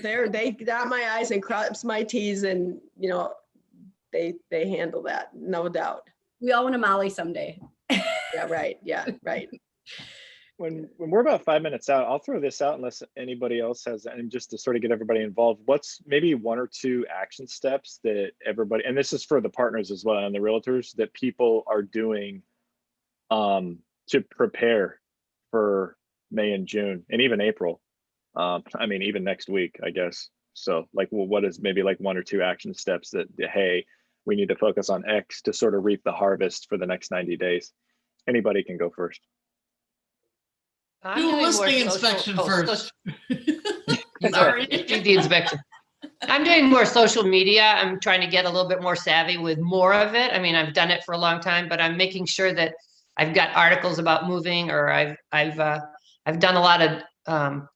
[SPEAKER 5] They dot my I's and cross my T's, and you know, they handle that, no doubt.
[SPEAKER 9] We all want a Molly someday.
[SPEAKER 5] Yeah, right. Yeah, right.
[SPEAKER 1] when we're about 5 minutes out, I'll throw this out unless anybody else has, and just to sort of get everybody involved, what's maybe 1 or 2 action steps that everybody, and this is for the partners as well and the realtors, that people are doing to prepare for May and June and even April. I mean, even next week, I guess. So like, well, what is maybe like 1 or 2 action steps that, hey, we need to focus on X to sort of reap the harvest for the next 90 days. Anybody can go first.
[SPEAKER 4] I'm
[SPEAKER 8] Do a
[SPEAKER 4] doing more
[SPEAKER 8] listing
[SPEAKER 4] social-
[SPEAKER 8] inspection
[SPEAKER 4] oh,
[SPEAKER 8] first.
[SPEAKER 4] Sorry. Do the inspection. I'm doing more social media. I'm trying to get a little bit more savvy with more of it. I mean, I've done it for a long time, but I'm making sure that I've got articles about moving, or I've done a lot of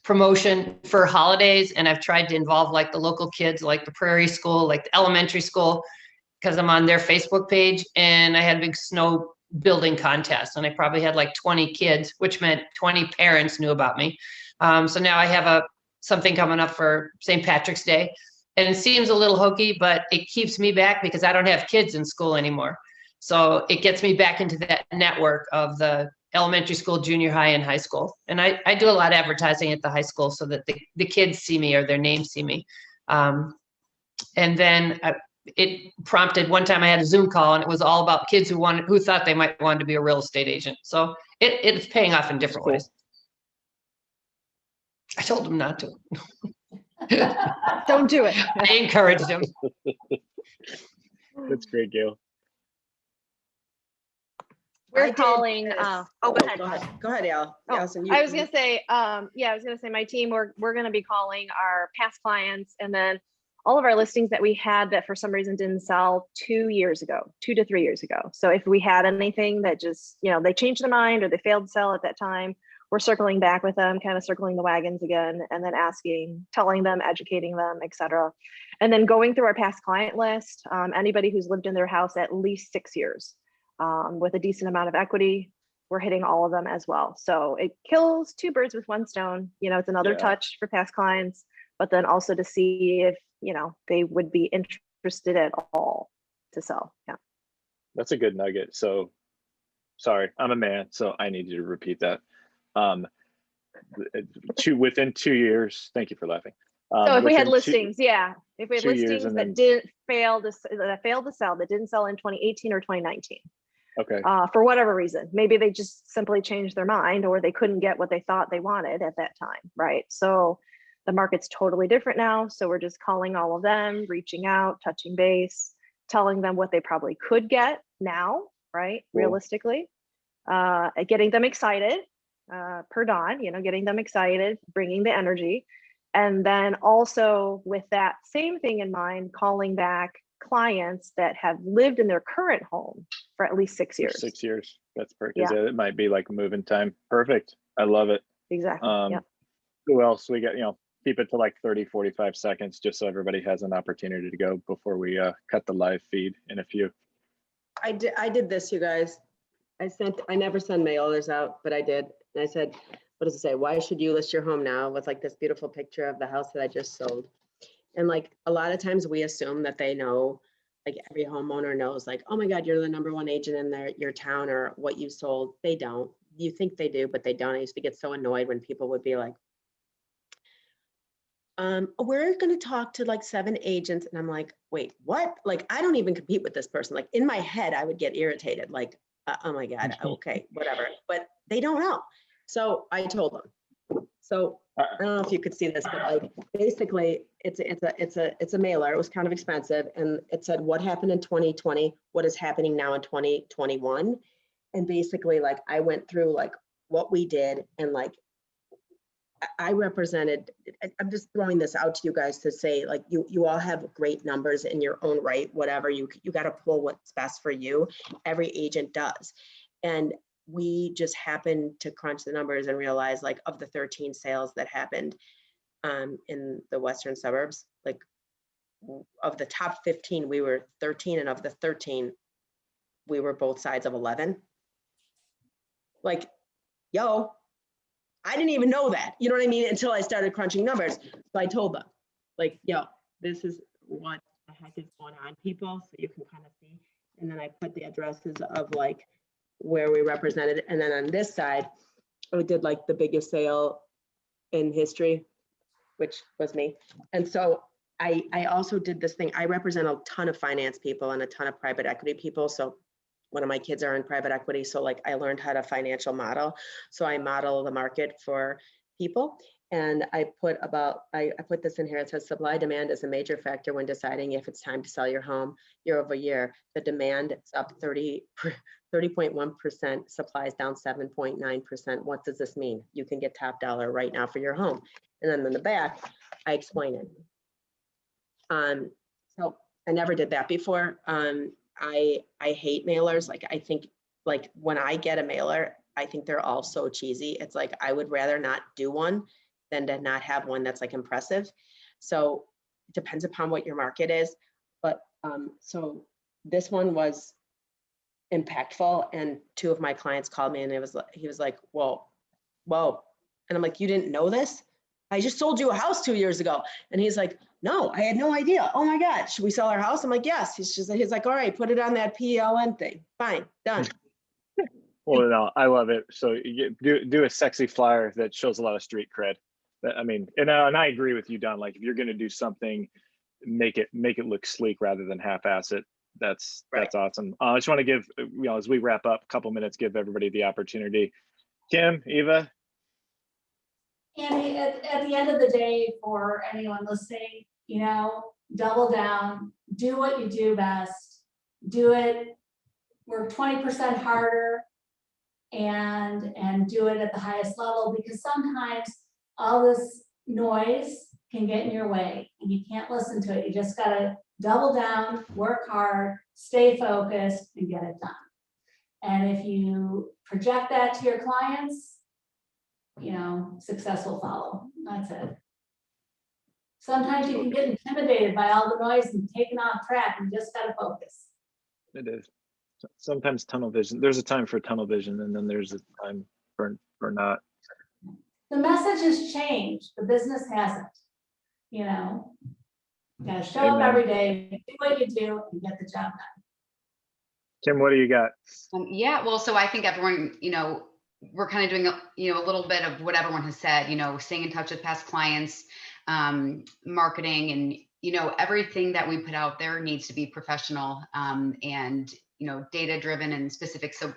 [SPEAKER 4] promotion for holidays, and I've tried to involve like the local kids, like the Prairie School, like the elementary school, because I'm on their Facebook page, and I had a big snow building contest, and I probably had like 20 kids, which meant 20 parents knew about me. So now I have something coming up for St. Patrick's Day, and it seems a little hokey, but it keeps me back because I don't have kids in school anymore. So it gets me back into that network of the elementary school, junior high, and high school. And I do a lot of advertising at the high school so that the kids see me, or their names see me. And then it prompted, one time I had a Zoom call, and it was all about kids who thought they might want to be a real estate agent. So it's paying off in different ways. I told them not to.
[SPEAKER 3] Don't do it.
[SPEAKER 4] I encouraged them.
[SPEAKER 1] That's great, Gail.
[SPEAKER 3] We're calling,
[SPEAKER 5] this.
[SPEAKER 3] go ahead.
[SPEAKER 5] Go ahead, Al.
[SPEAKER 3] Oh,
[SPEAKER 5] Allison,
[SPEAKER 3] I was gonna say, my team, we're gonna be calling our past clients, and then all of our listings that we had that for some reason didn't sell 2 years ago, 2 to 3 years ago. So if we had anything that just, they changed their mind or they failed to sell at that time, we're circling back with them, kind of circling the wagons again, and then asking, telling them, educating them, et cetera. And then going through our past client list, anybody who's lived in their house at least 6 years with a decent amount of equity, we're hitting all of them as well. So it kills 2 birds with 1 stone. It's another touch for past clients, but then also to see if, they would be interested at all to sell. Yeah.
[SPEAKER 1] That's a good nugget. So sorry, I'm a man, so I need you to repeat that. Within 2 years, thank you for laughing.
[SPEAKER 3] So if we had listings, if we had
[SPEAKER 1] 2 years
[SPEAKER 3] listings that failed to sell, that didn't sell in 2018 or 2019.
[SPEAKER 1] Okay.
[SPEAKER 3] For whatever reason, maybe they just simply changed their mind, or they couldn't get what they thought they wanted at that time, right? So the market's totally different now. So we're just calling all of them, reaching out, touching base, telling them what they probably could get now, right?
[SPEAKER 1] Cool.
[SPEAKER 3] Realistically, getting them excited per dawn, getting them excited, bringing the energy. And then also with that same thing in mind, calling back clients that have lived in their current home for at least 6 years.
[SPEAKER 1] 6 years. That's perfect.
[SPEAKER 3] Yeah.
[SPEAKER 1] It might be like moving time. Perfect. I love it.
[SPEAKER 3] Exactly. Yeah.
[SPEAKER 1] Who else? We got, keep it to like 30, 45 seconds, just so everybody has an opportunity to go before we cut the live feed in a few.
[SPEAKER 5] I did this, you guys. I never send mailers out, but I did. And I said, what does it say? Why should you list your home now? With like this beautiful picture of the house that I just sold. And like a lot of times we assume that they know, like every homeowner knows, like, oh my God, you're the #1 agent in your town or what you sold. They don't. You think they do, but they don't. I used to get so annoyed when people would be like, we're going to talk to like 7 agents. And I'm like, wait, what? Like, I don't even compete with this person. Like in my head, I would get irritated. Like, oh my God, okay, whatever. But they don't know. So I told them. So I don't know if you could see this, but like basically it's a mailer. It was kind of expensive. And it said, what happened in 2020? What is happening now in 2021? And basically like I went through like what we did, and like I represented, I'm just throwing this out to you guys to say, like, you all have great numbers in your own right, whatever, you got to pull what's best for you. Every agent does. And we just happened to crunch the numbers and realize, like, of the 13 sales that happened in the western suburbs, like of the top 15, we were 13, and of the 13, we were both sides of 11. Like, yo, I didn't even know that, you know what I mean, until I started crunching numbers. So I told them, like, yo, this is what the heck is going on, people, so you can kind of see. And then I put the addresses of like where we represented. And then on this side, we did like the biggest sale in history, which was me. And so I also did this thing. I represent a ton of finance people and a ton of private equity people. So one of my kids are in private equity. So like I learned how to financial model. So I model the market for people. And I put this in here. It says supply demand is a major factor when deciding if it's time to sell your home year over year. The demand is up 30.1%, supply is down 7.9%. What does this mean? You can get top dollar right now for your home. And then in the back, I explain it. So I never did that before. I hate mailers. Like I think like when I get a mailer, I think they're all so cheesy. It's like, I would rather not do one than to not have one that's like impressive. So it depends upon what your market is. But so this one was impactful. And two of my clients called me and he was like, whoa. And I'm like, you didn't know this? I just sold you a house 2 years ago. And he's like, no, I had no idea. Oh my God, should we sell our house? I'm like, yes. He's like, all right, put it on that PLN thing. Fine, done.
[SPEAKER 1] Well, no, I love it. So you do a sexy flyer that shows a lot of street cred. I mean, and I agree with you, Don. Like if you're going to do something, make it look sleek rather than half-ass it. That's awesome. I just want to give, as we wrap up, a couple minutes, give everybody the opportunity. Kim, Eva.
[SPEAKER 6] Andy, at the end of the day, for anyone listening, double down, do what you do best, do it, work 20% harder and do it at the highest level, because sometimes all this noise can get in your way and you can't listen to it. You just gotta double down, work hard, stay focused and get it done. And if you project that to your clients, success will follow. That's it. Sometimes you can get intimidated by all the noise and taken off track. You just gotta focus.
[SPEAKER 1] It is. Sometimes tunnel vision. There's a time for tunnel vision, and then there's a time for not.
[SPEAKER 6] The message has changed. The business hasn't. You gotta show up every day, do what you do, and get the job done.
[SPEAKER 1] Kim, what do you got?
[SPEAKER 2] Yeah, well, so I think everyone, we're kind of doing a little bit of what everyone has said, staying in touch with past clients, marketing, and everything that we put out there needs to be professional and data driven and specific. So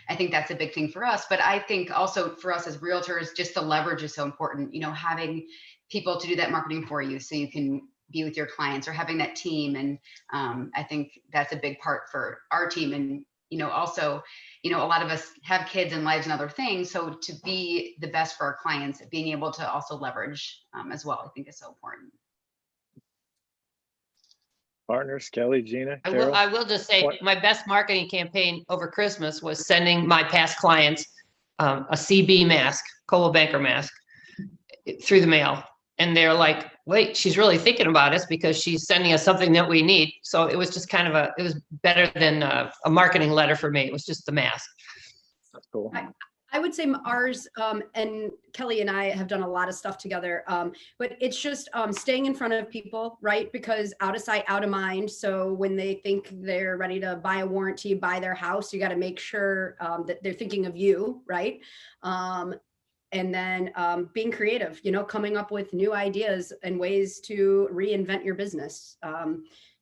[SPEAKER 2] I think that's a big thing for us. But I think also for us as realtors, just the leverage is so important, having people to do that marketing for you so you can be with your clients, or having that team. And I think that's a big part for our team. And also, a lot of us have kids and lives and other things. So to be the best for our clients, being able to also leverage as well, I think is so important.
[SPEAKER 1] Partners, Kelly, Gina, Carol?
[SPEAKER 4] I will just say my best marketing campaign over Christmas was sending my past clients a CB mask, Coldwell Banker mask, through the mail. And they're like, wait, she's really thinking about us because she's sending us something that we need. So it was just kind of it was better than a marketing letter for me. It was just the mask.
[SPEAKER 1] That's cool.
[SPEAKER 9] I would say ours, and Kelly and I have done a lot of stuff together, but it's just staying in front of people, right? Because out of sight, out of mind. So when they think they're ready to buy a warranty, buy their house, you got to make sure that they're thinking of you, right? And then being creative, coming up with new ideas and ways to reinvent your business.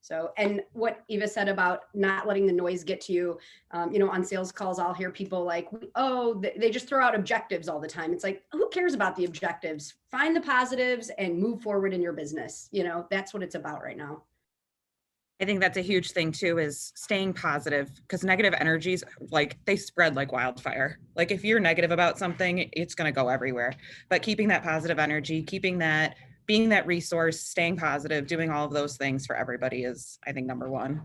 [SPEAKER 9] So, and what Eva said about not letting the noise get to you, on sales calls, I'll hear people like, oh, they just throw out objectives all the time. It's like, who cares about the objectives? Find the positives and move forward in your business. That's what it's about right now.
[SPEAKER 10] I think that's a huge thing too, is staying positive, because negative energies, they spread like wildfire. Like if you're negative about something, it's going to go everywhere. But keeping that positive energy, being that resource, staying positive, doing all of those things for everybody is, I think, number one.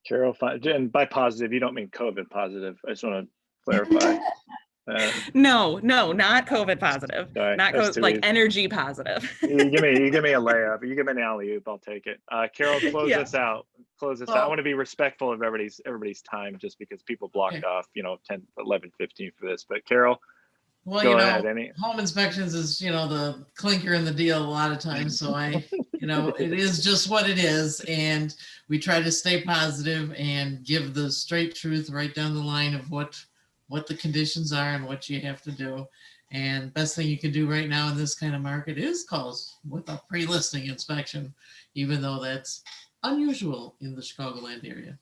[SPEAKER 1] Carol, and by positive, you don't mean COVID positive. I just want to clarify.
[SPEAKER 10] No, not COVID positive.
[SPEAKER 1] Sorry,
[SPEAKER 10] not COVID, like energy positive.
[SPEAKER 1] you give me a layup. You give me an alley-oop, I'll take it. Carol, close us out. I want to be respectful of everybody's time, just because people blocked off, 10, 11, 15 for this. But Carol,
[SPEAKER 8] well,
[SPEAKER 1] go ahead.
[SPEAKER 8] Home inspections is, the clinker in the deal a lot of times. So it is just what it is. And we try to stay positive and give the straight truth right down the line of what what the conditions are and what you have to do. And best thing you can do right now in this kind of market is call with a pre-listing inspection, even though that's unusual in the Chicagoland area.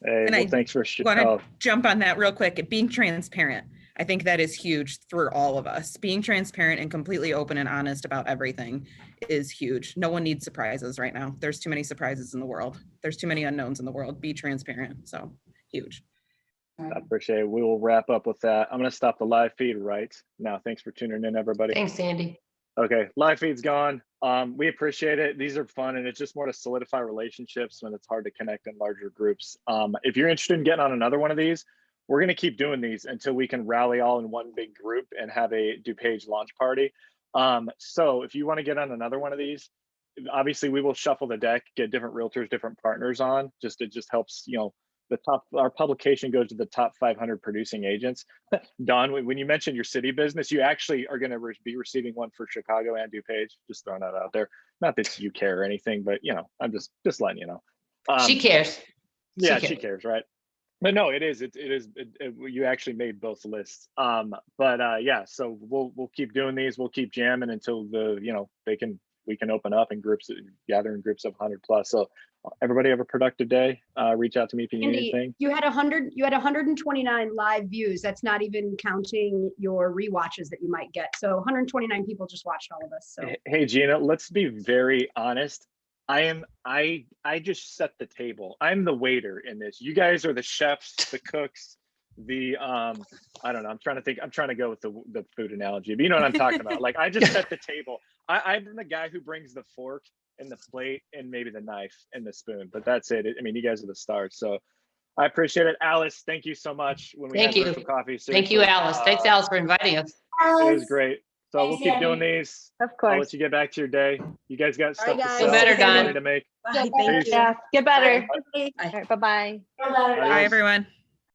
[SPEAKER 1] Hey,
[SPEAKER 10] And
[SPEAKER 1] well,
[SPEAKER 10] I
[SPEAKER 1] thanks for
[SPEAKER 10] Want
[SPEAKER 1] oh,
[SPEAKER 10] to jump on that real quick, being transparent. I think that is huge for all of us. Being transparent and completely open and honest about everything is huge. No one needs surprises right now. There's too many surprises in the world. There's too many unknowns in the world. Be transparent. So huge.
[SPEAKER 1] I appreciate it. We will wrap up with that. I'm going to stop the live feed right now. Thanks for tuning in, everybody.
[SPEAKER 4] Thanks, Sandy.
[SPEAKER 1] Okay, live feed's gone. We appreciate it. These are fun, and it's just more to solidify relationships when it's hard to connect in larger groups. If you're interested in getting on another one of these, we're going to keep doing these until we can rally all in one big group and have a DuPage launch party. So if you want to get on another one of these, obviously we will shuffle the deck, get different realtors, different partners on. It just helps, you know, our publication goes to the top 500 producing agents. Don, when you mentioned your city business, you actually are going to be receiving one for Chicago and DuPage. Just throwing that out there. Not that you care or anything, but you know, I'm just letting you know.
[SPEAKER 4] She cares.
[SPEAKER 1] Yeah, she cares, right? But no, it is. You actually made both lists. Yeah, so we'll keep doing these. We'll keep jamming until we can open up in groups, gather in groups of 100 plus. So everybody have a productive day. Reach out to me if you need anything.
[SPEAKER 9] You had 129 live views. That's not even counting your rewatches that you might get. So 129 people just watched all of us. So
[SPEAKER 1] Hey Gina, let's be very honest. I just set the table. I'm the waiter in this. You guys are the chefs, the cooks, I don't know. I'm trying to go with the food analogy, but you know what I'm talking about. Like I just set the table. I'm the guy who brings the fork and the plate and maybe the knife and the spoon, but that's it. I mean, you guys are the stars. So I appreciate it. Alice, thank you so much. When we
[SPEAKER 4] Thank
[SPEAKER 1] have
[SPEAKER 4] you.
[SPEAKER 1] virtual coffee.
[SPEAKER 4] Thank you,
[SPEAKER 1] seriously,
[SPEAKER 4] Alice. Thanks, Alice, for inviting us.
[SPEAKER 1] It was great. So we'll keep doing these.
[SPEAKER 3] Of
[SPEAKER 1] I'll
[SPEAKER 3] course.
[SPEAKER 1] let you get back to your day. You guys got stuff to
[SPEAKER 5] guys.
[SPEAKER 1] sell,
[SPEAKER 4] Feel better,
[SPEAKER 1] money
[SPEAKER 4] Don.
[SPEAKER 1] to make.
[SPEAKER 5] Bye, thank you.
[SPEAKER 3] Yeah, get better.
[SPEAKER 5] Bye.
[SPEAKER 3] All right, bye-bye.
[SPEAKER 6] Feel better,
[SPEAKER 10] Bye, everyone.